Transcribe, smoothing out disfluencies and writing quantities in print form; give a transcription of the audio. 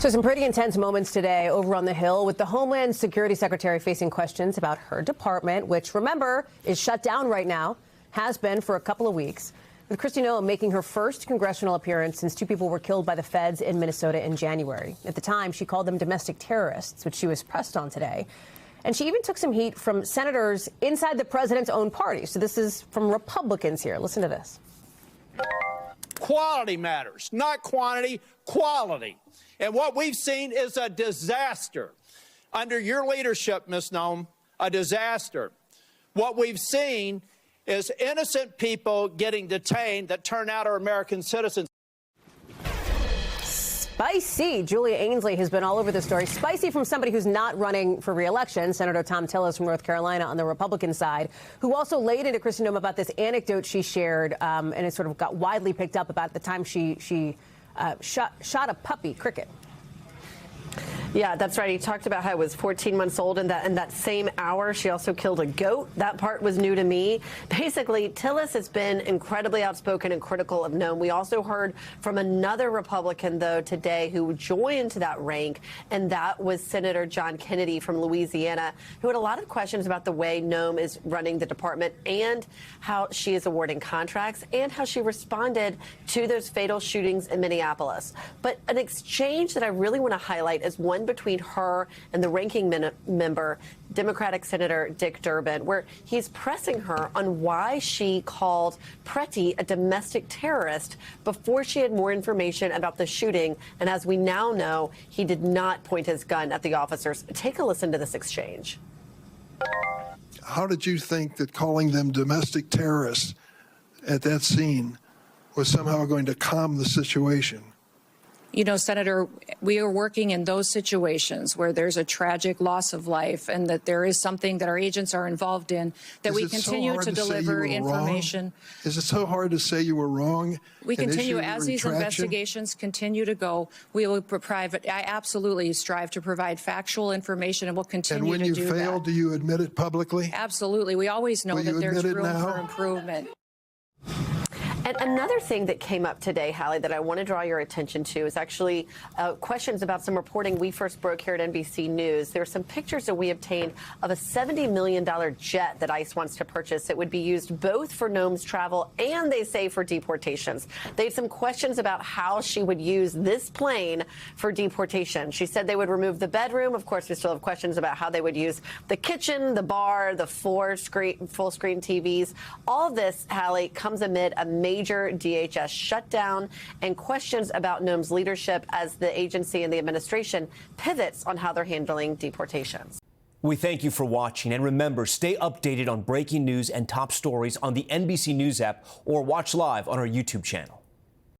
So some pretty intense moments today over on the Hill with the Homeland Security Secretary facing questions about her department, which, remember, is shut down right now, has been for a couple of weeks. With Kristi Noem making her first congressional appearance since two people were killed by the feds in Minnesota in January. At the time, she called them domestic terrorists, which she was pressed on today. And she even took some heat from senators inside the president's own party. So this is from Republicans here. Listen to this. Quality matters, not quantity, quality. And what we've seen is a disaster. Under your leadership, Ms. Noem, a disaster. What we've seen is innocent people getting detained that turn out are American citizens. Spicy. Julia Ainsley has been all over the story. Spicy from somebody who's not running for re-election, Senator Tom Tillis from North Carolina on the Republican side, who also laid into Kristi Noem about this anecdote she shared, and it sort of got widely picked up about the time she shot a puppy, Cricket. Yeah, that's right. He talked about how it was 14 months old, and that in that same hour, she also killed a goat. That part was new to me. Basically, Tillis has been incredibly outspoken and critical of Noem. We also heard from another Republican, though, today who joined that rank, and that was Senator John Kennedy from Louisiana, who had a lot of questions about the way Noem is running the department and how she is awarding contracts and how she responded to those fatal shootings in Minneapolis. But an exchange that I really want to highlight is one between her and the ranking member, Democratic Senator Dick Durbin, where he's pressing her on why she called Pretti a domestic terrorist before she had more information about the shooting. And as we now know, he did not point his gun at the officers. Take a listen to this exchange. How did you think that calling them domestic terrorists at that scene was somehow going to calm the situation? You know, Senator, we are working in those situations where there's a tragic loss of life and that there is something that our agents are involved in, that we continue to deliver information. Is it so hard to say you were wrong? We continue, as these investigations continue to go, we will provide, I absolutely strive to provide factual information, and we'll continue to do that. And when you fail, do you admit it publicly? Absolutely. We always know that there's room for improvement. And another thing that came up today, Hallie, that I want to draw your attention to is actually questions about some reporting we first broke here at NBC News. There are some pictures that we obtained of a $70 million jet that ICE wants to purchase. It would be used both for Noem's travel and, they say, for deportations. They had some questions about how she would use this plane for deportation. She said they would remove the bedroom. Of course, we still have questions about how they would use the kitchen, the bar, the full-screen TVs. All of this, Hallie, comes amid a major DHS shutdown and questions about Noem's leadership as the agency and the administration pivots on how they're handling deportations. We thank you for watching, and remember, stay updated on breaking news and top stories on the NBC News app or watch live on our YouTube channel.